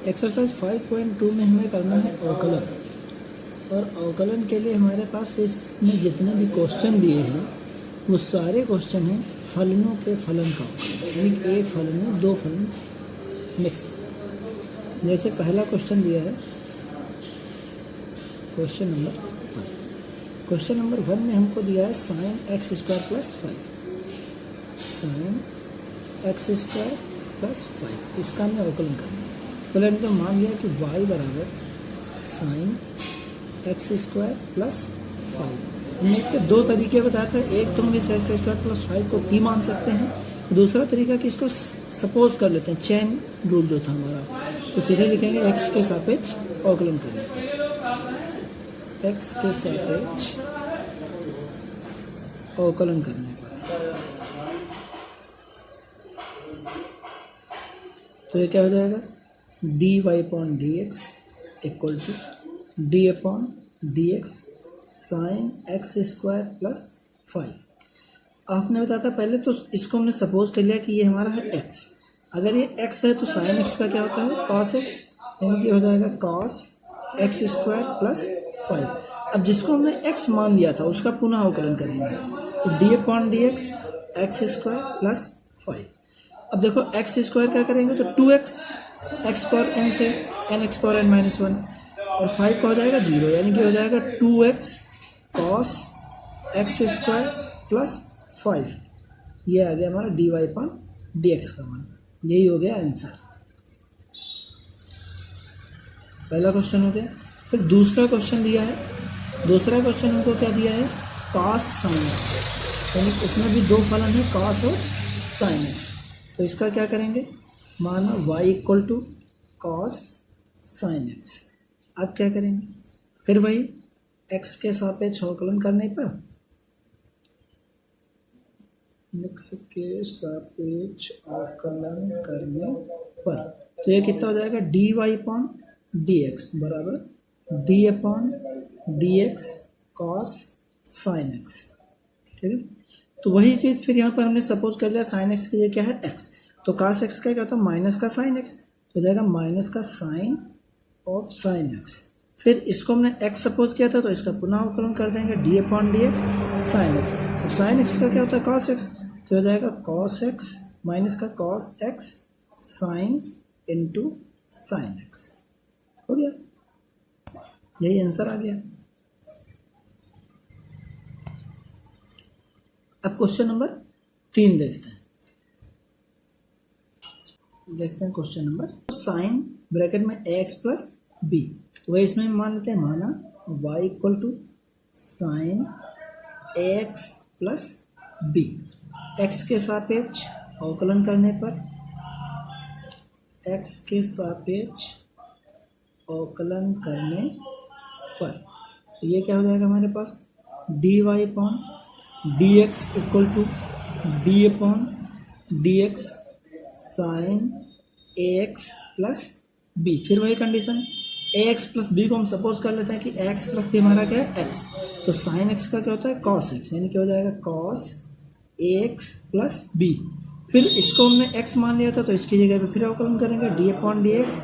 Exercise 5.2 में हमें करना है अवकलन। और अवकलन के लिए हमारे पास इसमें जितने भी क्वेश्चन दिए हैं वो सारे क्वेश्चन हैं फलनों के फलन का अवकलन, यानी कि एक फलन में दो फलन मिक्स। जैसे पहला क्वेश्चन दिया है क्वेश्चन नंबर 1 में हमको दिया है sign X square plus 5, sign X square plus 5, इसका हमें अवकलन करना है। पहले हमने तो मान लिया कि y बराबर साइन एक्स स्क्वायर प्लस 5। हमने इसके दो तरीके बताए थे, एक तो हम इस एक्स स्क्वायर प्लस 5 को p मान सकते हैं, दूसरा तरीका कि इसको सपोज कर लेते हैं, चेन रूल जो था हमारा, तो सीधे लिखेंगे x के सापेक्ष अवकलन करेंगे, x के सापेक्ष अवकलन करने पर तो ये क्या हो जाएगा, dy upon D x equal to D upon D x sine X square plus 5। आपने बताया था पहले, तो इसको हमने सपोज कर लिया कि ये हमारा है x। अगर ये x है तो साइन x का क्या होता है, cos x, यानी कि हो जाएगा cos एक्स स्क्वायर प्लस 5। अब जिसको हमने x मान लिया था उसका पुनः अवकलन करेंगे, तो D upon D x x square plus 5। अब देखो एक्स स्क्वायर क्या करेंगे, तो 2x एक्स पावर n से n x power n minus 1 और 5 का हो जाएगा 0, यानी कि हो जाएगा 2x cos x square plus 5। ये आ गया हमारा dy अपॉन dx का मान। यही हो गया आंसर। पहला क्वेश्चन हो गया। फिर दूसरा क्वेश्चन दिया है, दूसरा क्वेश्चन हमको क्या दिया है, cos sin x, यानी इसमें भी दो फलन है cos और sin x। तो इसका क्या करेंगे, माना y equal to cos sine X. अब क्या करेंगे, फिर वही x के सापेक्ष अवकलन करने पर, x के सापेक्ष अवकलन करने पर तो ये कितना हो जाएगा, dy अपॉन डी एक्स बराबर D upon D x cos sine x. ठीक है, तो वही चीज़ फिर यहाँ पर हमने सपोज कर लिया साइन एक्स के लिए क्या है x, तो cos x का क्या होता है, माइनस का साइन x, तो जाएगा माइनस का साइन ऑफ साइन x। फिर इसको हमने x सपोज किया था तो इसका पुनः अवकलन कर देंगे, D upon D x sine X. अब साइन x का क्या होता है, cos x, तो हो जाएगा cos x माइनस का cos x sine into sine x. हो गया, यही आंसर आ गया। अब क्वेश्चन नंबर 3 देखते हैं क्वेश्चन नंबर, साइन ब्रैकेट में ax प्लस बी, तो वही इसमें मान लेते हैं, माना y equal to sine ax plus B. x के सापेक्ष अवकलन करने पर, x के सापेक्ष अवकलन करने पर तो ये क्या हो जाएगा हमारे पास, dy upon D x equal to D upon D x sine A x plus B. फिर वही condition, A x plus B को हम सपोज कर लेते हैं कि एक्स प्लस बी हमारा क्या है एक्स, तो साइन एक्स का क्या होता है कॉस एक्स, यानी क्या हो जाएगा cos a x plus B. फिर इसको हमने एक्स मान लिया था तो इसकी जगह पे फिर अवकलन करेंगे, डी अपॉन डी एक्स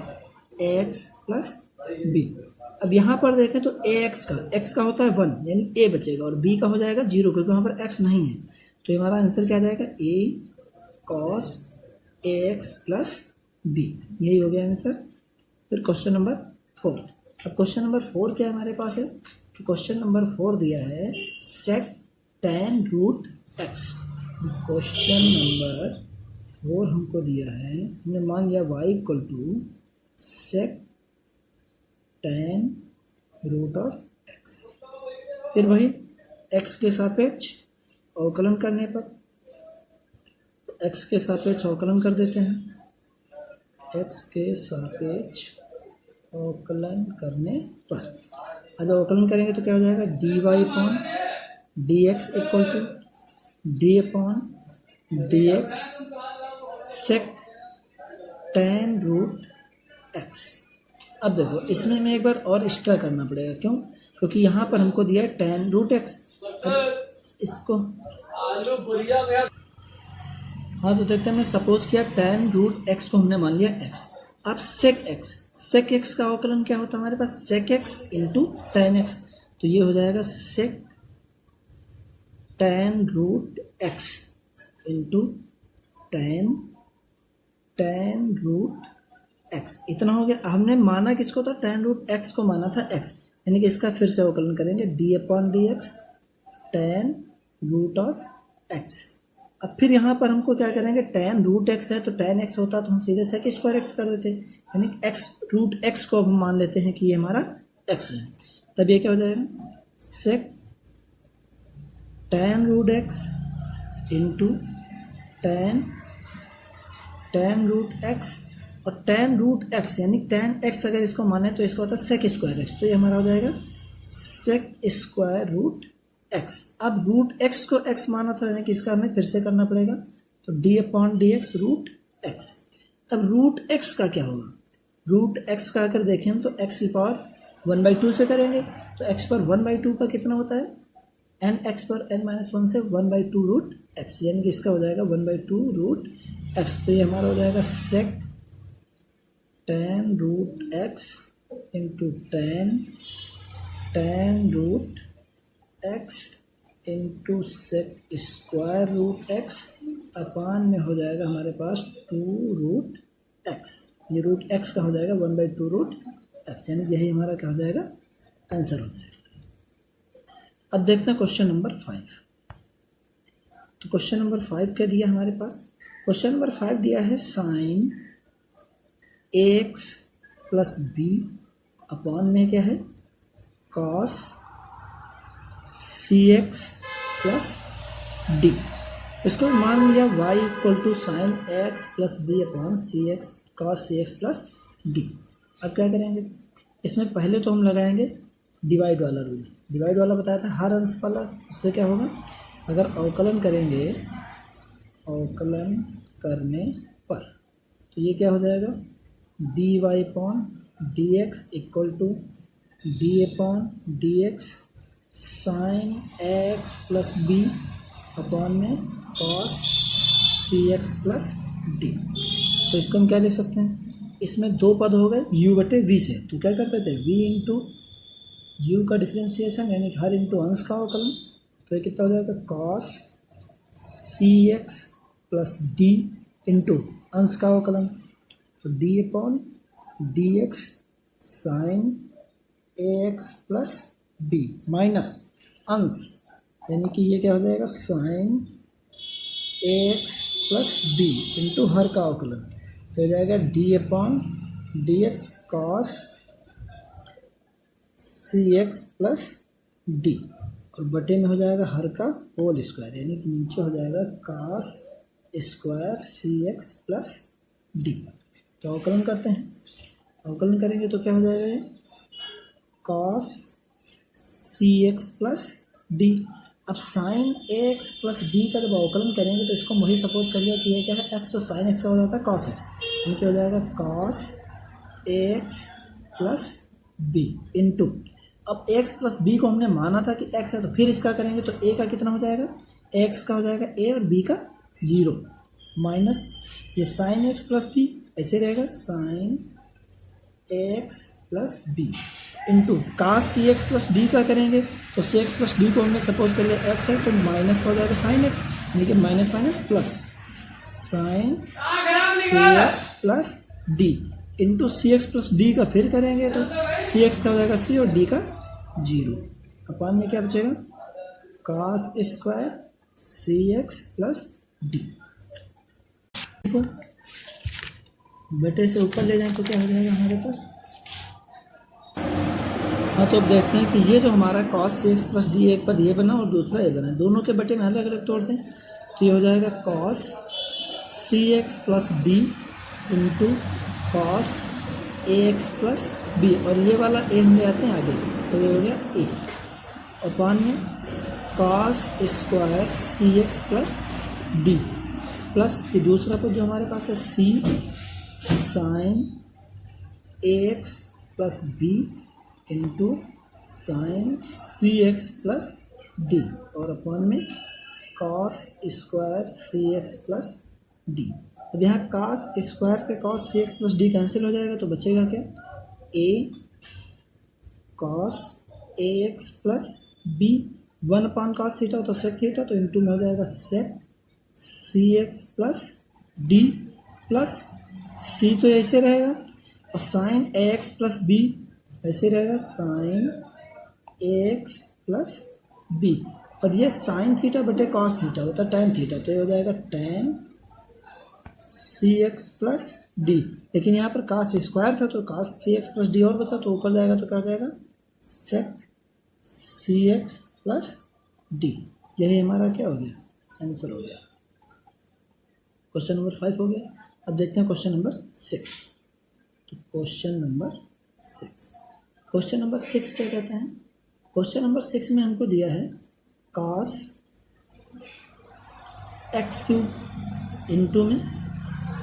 ए एक्स प्लस बी। अब यहाँ पर देखें तो ए एक्स का होता है 1, यानी ए बचेगा, और बी का हो जाएगा 0, क्योंकि वहाँ पर एक्स नहीं है। तो हमारा आंसर क्या आ जाएगा, ए cos a x plus B. यही हो गया आंसर। फिर क्वेश्चन नंबर 4। अब क्वेश्चन नंबर 4 क्या हमारे पास है, तो क्वेश्चन नंबर 4 दिया है sec tan root X. Question number 4 हमको दिया है, हमने मान लिया y equal to sec tan root of X. फिर वही x के सापेक्ष अवकलन करने पर, तो x के सापेक्ष अवकलन कर देते हैं, x के सापेक्ष अवकलन करने पर अब अवकलन करेंगे तो क्या हो जाएगा, dy upon D x equal to D upon D X sec tan root X. अब देखो इसमें हमें एक बार और एक्स्ट्रा करना पड़ेगा, क्यों, क्योंकि यहाँ पर हमको दिया है tan रूट एक्स। इसको हाँ तो देखते हैं, हमने सपोज किया tan रूट एक्स को हमने मान लिया x, अब सेक एक्स का अवकलन क्या होता है हमारे पास, sec x into ten x, तो ये हो जाएगा sec ten root x into ten root x, इतना हो गया। हमने माना किसको था, टेन रूट एक्स को माना था एक्स, यानी कि इसका फिर से अवकलन करेंगे D upon D X tan root of X. अब फिर यहाँ पर हमको क्या करेंगे, टेन रूट एक्स है तो टेन एक्स होता तो हम सीधे सेक स्क्वायर एक्स कर देते, यानी एक्स रूट एक्स को अब हम मान लेते हैं कि ये हमारा एक्स है। तब ये क्या हो जाएगा, sec ten root x into ten root x, और टेन रूट एक्स यानी टेन एक्स अगर इसको माने तो इसका होता है सेक स्क्वायर एक्स, तो ये हमारा हो जाएगा सेक स्क्वायर रूट एक्स। अब रूट एक्स को एक्स माना था यानी कि इसका हमें फिर से करना पड़ेगा, तो D upon D X root X. अब रूट एक्स का क्या होगा, रूट एक्स का अगर देखें हम तो एक्स की पावर 1/2 से करेंगे, तो एक्स पर 1/2 का कितना होता है, एन एक्स पर n-1 से 1/2 रूट एक्स, यानी कि इसका हो जाएगा 1/2 रूट एक्स। तो ये हमारा हो जाएगा sec ten root x into ten root x into sec square root x upon में हो जाएगा हमारे पास 2 रूट एक्स। ये रूट एक्स का हो जाएगा 1/2 रूट एक्स, यानी यही हमारा क्या हो जाएगा, आंसर हो जाएगा। अब देखते हैं क्वेश्चन नंबर 5। तो क्वेश्चन नंबर 5 क्या दिया हमारे पास, क्वेश्चन नंबर 5 दिया है sine ax plus B upon में क्या है कॉस सी एक्स प्लस डी। इसको मान लिया y equal to sine x plus B upon C X cos C x plus D. अब क्या करेंगे, इसमें पहले तो हम लगाएंगे डिवाइड वाला रूल। डिवाइड वाला बताया था हर अंश वाला, उससे क्या होगा, अगर अवकलन करेंगे अवकलन करने पर तो ये क्या हो जाएगा, d y upon D x equal to D upon D x sine x plus B upon में कॉस सी एक्स प्लस डी। तो इसको हम क्या ले सकते हैं, इसमें दो पद हो गए u बटे v से, तो क्या करते थे v इंटू यू का डिफ्रेंशिएशन यानी हर इंटू अंश का अवकलन, तो ये कितना हो जाएगा कॉस सी एक्स प्लस डी इंटू अंश का अवकलन, तो D upon D x sine ए एक्स प्लस डी माइनस अंश, यानी कि ये क्या हो जाएगा साइन ए एक्स प्लस बी इंटू हर का अवकलन, तो हो जाएगा d upon D x cos सी एक्स प्लस डी, और बटे में हो जाएगा हर का होल स्क्वायर, यानी कि नीचे हो जाएगा cos square c x plus d. तो अवकलन करते हैं, अवकलन करेंगे तो क्या हो जाएगा कॉस सी एक्स प्लस डी। अब साइन ए एक्स प्लस बी का जब अवकलन करेंगे तो इसको वही सपोज कर लिया कि ये क्या है एक्स, तो साइन एक्स हो जाता है कॉस एक्स, यानी कि हो जाएगा cos a x plus b into, अब एक्स प्लस बी को हमने माना था कि एक्स है तो फिर इसका करेंगे तो ए का कितना हो जाएगा, एक्स का हो जाएगा ए और बी का 0 माइनस ये साइन एक्स प्लस बी ऐसे रहेगा sine x plus b into cos c x plus d का करेंगे तो सी एक्स प्लस डी को हमने सपोज कर लिया एक्स है तो माइनस का हो जाएगा साइन एक्स, यानी कि minus minus plus sign c x plus d into सी एक्स प्लस डी का फिर करेंगे तो सी एक्स का हो जाएगा सी और डी का 0 अपान में क्या बचेगा कास square c x plus D. बटे से ऊपर ले जाएं तो क्या हो जाएगा हमारे पास, हाँ तो अब देखते हैं कि ये जो हमारा कॉस सी एक्स प्लस डी एक पद ये बना और दूसरा ये बना, दोनों के बटे में अलग अलग तोड़ दें तो ये हो जाएगा cos C x plus d into cos a x plus b, और ये वाला ए हम ले आते हैं आगे तो ये हो गया ए अपान में cos square c x plus d plus ये दूसरा पद जो हमारे पास है सी साइन ए x plus b into sine c x plus d और अपॉन में cos square c x plus D. अब यहाँ cos स्क्वायर से cos cx प्लस डी कैंसिल हो जाएगा, तो बचेगा क्या, a cos ax plus b, 1/cos theta तो sec थीटा, तो इनटू में हो जाएगा sec cx plus d plus c तो ऐसे रहेगा, और sin ax प्लस b ऐसे रहेगा, sin ax प्लस b, और ये sin थीटा बटे cos थीटा होता है tan थीटा, तो ये हो जाएगा tan cx प्लस डी। लेकिन यहाँ पर cos स्क्वायर था तो cos cx प्लस डी और बचा, तो ऊपर जाएगा तो क्या जाएगा sec cx प्लस डी। यही हमारा क्या हो गया, आंसर हो गया। क्वेश्चन नंबर 5 हो गया। अब देखते हैं क्वेश्चन नंबर 6। तो क्वेश्चन नंबर 6 क्या कहते हैं, क्वेश्चन नंबर 6 में हमको दिया है cos x क्यूब इंटू में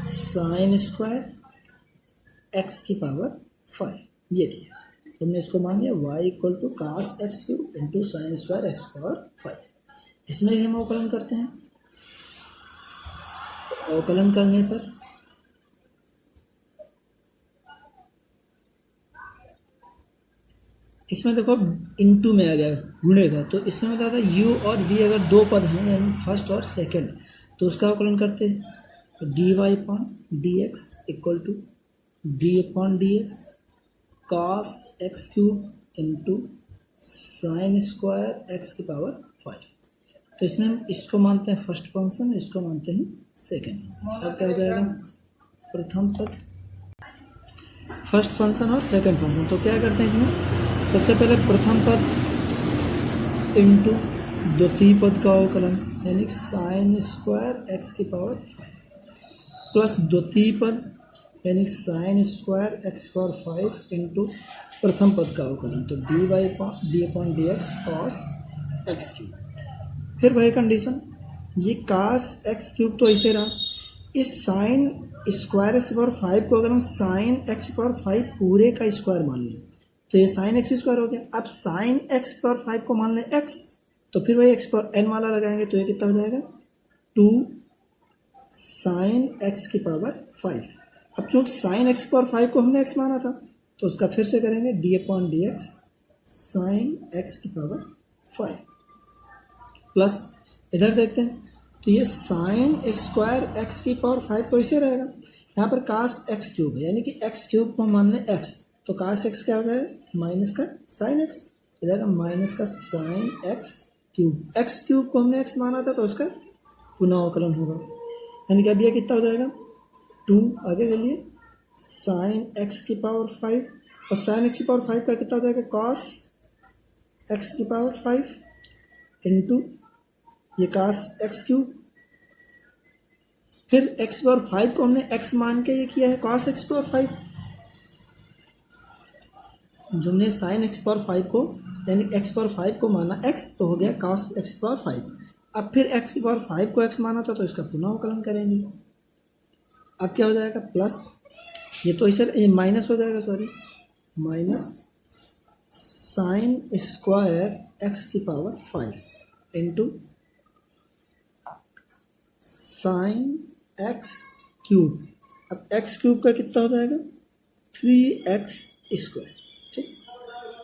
साइन स्क्वायर x की पावर 5, ये दिया। तो हमने इसको मान लिया y equal to cos x cube into sine square x power 5। इसमें भी हम अवकलन करते हैं। अवकलन करने पर इसमें देखो इंटू में आ गया, गुणेगा, तो इसमें बता था u और v अगर दो पद हैं यानी फर्स्ट और सेकंड, तो उसका अवकलन करते हैं। तो dy upon dx equal to d upon dx cos x cube into sine square x की पावर 5। तो इसमें हम इसको मानते हैं फर्स्ट फंक्शन, इसको मानते हैं सेकंड फंक्शन। अब क्या हो जाएगा, प्रथम पद फर्स्ट फंक्शन और सेकंड फंक्शन। तो क्या करते हैं इसमें, सबसे पहले प्रथम पद इंटू द्वितीय पद का अवकलन यानी साइन स्क्वायर x की पावर 5 प्लस द्वितीय पद यानी sign square x power 5 into प्रथम पद का अवकलन, तो D upon D x cos x cube. फिर वही कंडीशन, ये cos x क्यूब तो ऐसे रहा, इस साइन स्क्वायर एक्स पावर 5 को अगर हम साइन x पावर 5 पूरे का स्क्वायर मान लें तो ये साइन x स्क्वायर हो गया। अब साइन x पावर 5 को मान लें x, तो फिर वही x पावर n वाला लगाएंगे, तो ये कितना हो जाएगा 2 साइन x की पावर 5। अब चूंकि साइन x की पावर 5 को हमने x माना था, तो उसका फिर से करेंगे D upon D x sine x की पावर 5 प्लस इधर देखते हैं, तो ये साइन स्क्वायर x की पावर 5 तो इसे रहेगा। यहाँ पर cos x क्यूब है यानी कि x क्यूब को मान लें x, तो cos x क्या हो जाएगा माइनस का साइन x, हो जाएगा माइनस का sine x cube. x cube को हमने x माना था तो उसका पुनः अवकलन होगा, यानी कि अब ये कितना हो जाएगा 2 आगे के लिए साइन x की पावर 5, और साइन x की पावर 5 का कितना हो जाएगा cos x की पावर 5 इंटू ये cos x क्यूब। फिर x पावर 5 को हमने x मान के ये किया है cos x पावर 5, जो हमने साइन x पावर 5 को यानी x पावर 5 को माना x, तो हो गया cos x पावर 5। अब फिर x की पावर 5 को x माना था तो इसका पुनः अवकलन करेंगे। अब क्या हो जाएगा प्लस, ये तो इसे ये माइनस हो जाएगा, sorry minus sign square x की power 5 into sine x cube. अब x क्यूब का कितना हो जाएगा 3x स्क्वायर। ठीक,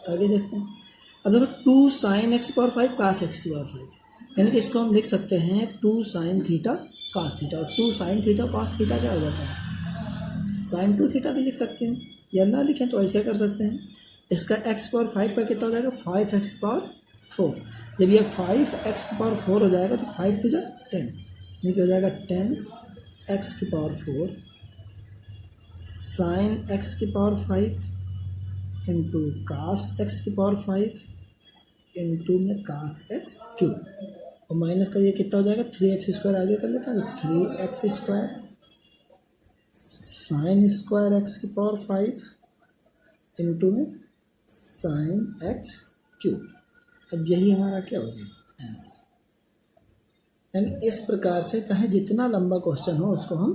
आगे देखते हैं। अब देखो 2 sine x power 5 cos x की पावर 5, यानी कि इसको हम लिख सकते हैं 2 साइन थीटा cos थीटा, और 2 साइन थीटा cos थीटा क्या हो जाता है साइन 2 थीटा भी लिख सकते हैं, या ना लिखें तो ऐसे कर सकते हैं। इसका x पावर 5 पर कितना हो जाएगा 5x पावर 4। जब ये 5x की पावर 4 हो जाएगा तो 5 टू 10, ये हो जाएगा 10x की पावर 4 साइन x की पावर 5 इंटू कास x की पावर 5 इंटू में कास x क्यूब, और माइनस का ये कितना हो जाएगा 3x स्क्वायर, आगे कर लेते हैं 3x square sine square x की पावर 5 इंटू में साइन x क्यूब। अब यही हमारा क्या हो गया आंसर। यानी इस प्रकार से चाहे जितना लंबा क्वेश्चन हो उसको हम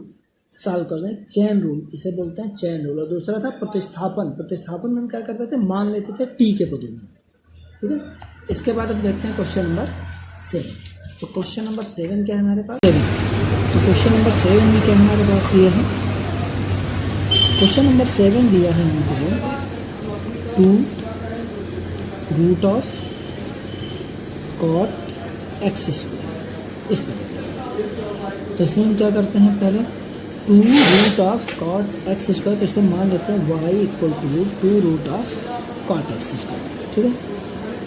सॉल्व कर दें। चेन रूल इसे बोलते हैं, चेन रूल। और दूसरा था प्रतिस्थापन। प्रतिस्थापन में हम क्या करते थे, मान लेते थे टी के पदों में। ठीक है, इसके बाद अब देखते हैं क्वेश्चन नंबर 7। तो क्वेश्चन नंबर 7 क्या है हमारे पास, तो क्वेश्चन नंबर 7 में क्या हमारे पास दिया है? क्वेश्चन नंबर 7 दिया है हमको 2 √ cot x स्क्वायर, इस तरीके से। तो इसमें हम क्या करते हैं, पहले 2 √ cot x स्क्वायर, तो इसको मान लेते हैं y = 2 √ cot x स्क्वायर, ठीक है।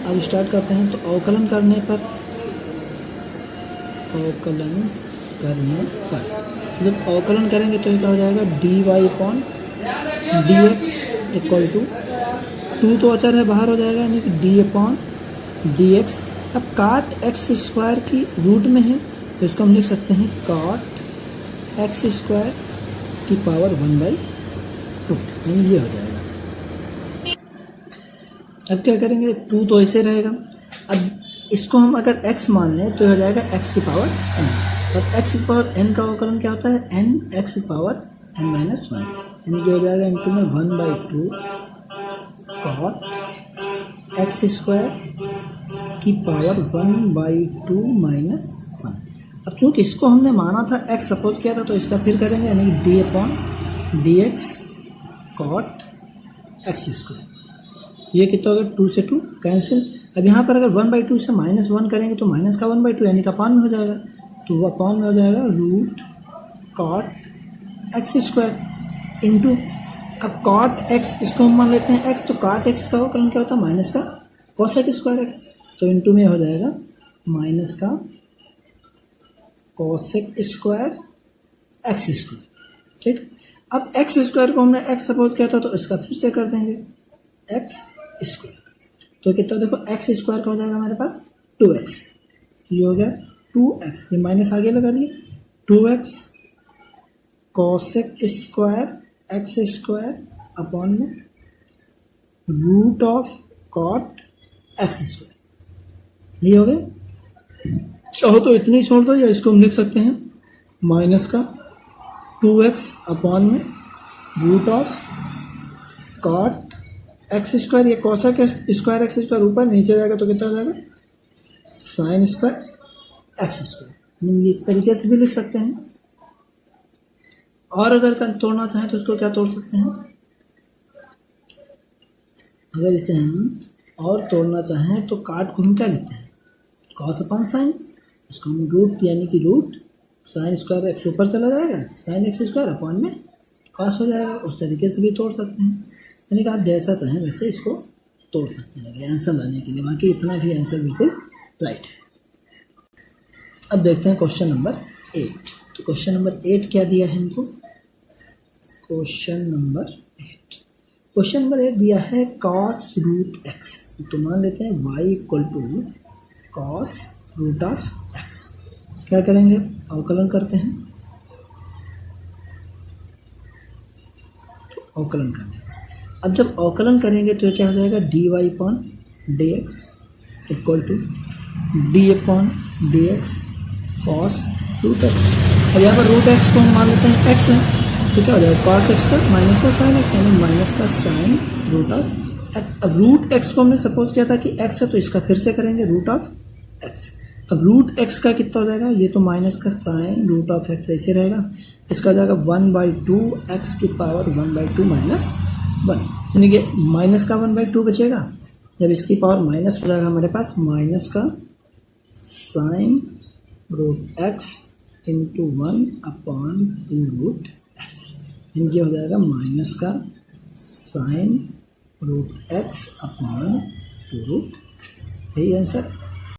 अब स्टार्ट करते हैं। तो अवकलन करने पर जब अवकलन करेंगे तो ये क्या हो जाएगा, dy/dx = 2 तो अचर है, बाहर हो जाएगा, यानी कि d/dx। अब काट एक्स स्क्वायर की रूट में है, तो इसको हम लिख सकते हैं काट एक्स स्क्वायर की पावर 1/2, यानी ये हो जाएगा। अब क्या करेंगे, 2 तो ऐसे रहेगा। अब इसको हम अगर x मान लें तो हो जाएगा x की पावर n, और x की पावर n का अवकलन क्या होता है, n x की पावर n-1, यानी कि हो जाएगा इनटू में 1/2 cot x स्क्वायर की पावर 1/2 - 1। अब चूंकि इसको हमने माना था x सपोज किया था, तो इसका फिर करेंगे, यानी कि d/dx cot x स्क्वायर। ये कितना होगा, 2 से 2 कैंसिल। अब यहाँ पर अगर 1/2 से -1 करेंगे तो माइनस का 1/2 यानी कि अपान में हो जाएगा, तो वो अपान में हो जाएगा √cot x स्क्वायर इंटू, अब cot x इसको हम मान लेते हैं x, तो cot x का अवकलन क्या होता है, माइनस का cosec स्क्वायर x, तो इंटू में हो जाएगा माइनस का cosec स्क्वायर x स्क्वायर, ठीक। अब x स्क्वायर को हमने x सपोज किया था, तो इसका फिर से कर देंगे x स्क्वायर, तो कितना देखो x स्क्वायर का हो जाएगा हमारे पास 2x, ये हो गया 2x, ये माइनस आगे लगा लिए, 2x cosec square x square upon में √cot x स्क्वायर, ये हो गया। चाहो तो इतनी छोड़ दो, या इसको हम लिख सकते हैं माइनस का 2x अपॉन में √cot x स्क्वायर, ये cosec स्क्वायर x स्क्वायर ऊपर नीचे जाएगा, तो कितना हो जाएगा sin स्क्वायर x स्क्वायर। इस तरीके से भी लिख सकते हैं, और अगर तोड़ना चाहें तो इसको क्या तोड़ सकते हैं, अगर इसे हम और तोड़ना चाहें तो काट को हम क्या लिखते हैं, cos/sin, इसको हम रूट यानी कि रूट sin स्क्वायर x ऊपर चला जाएगा, sin x स्क्वायर अपॉन में cos हो जाएगा। उस तरीके से भी तोड़ सकते हैं, यानी कि आप जैसा चाहें वैसे इसको तोड़ सकते हैं आंसर लाने के लिए। बाकी इतना भी आंसर बिल्कुल राइट है। अब देखते हैं क्वेश्चन नंबर 8। तो क्वेश्चन नंबर 8 क्या दिया है हमको, क्वेश्चन नंबर 8 दिया है cos √x, तो मान लेते हैं y = cos √x। क्या करेंगे, अवकलन करते हैं। तो अवकलन करने, अब जब अवकलन करेंगे तो क्या हो जाएगा, dy/dx = d/dx cos √x। अब यहाँ पर √x को हम मान लेते हैं x है, तो क्या हो जाएगा cos x का माइनस का sin x, यानी माइनस का sin √x। अब √x को हमने सपोज किया था कि x है, तो इसका फिर से करेंगे √x। अब √x का कितना हो जाएगा, ये तो माइनस का sin √x ऐसे रहेगा, इसका हो जाएगा 1/2 x की पावर 1/2 - 1, यानी कि माइनस का 1/2 बचेगा। जब इसकी पावर माइनस हो जाएगा हमारे पास माइनस का sin √x इंटू 1/2 √x, ये हो जाएगा माइनस का sin √x/2 √x। यही आंसर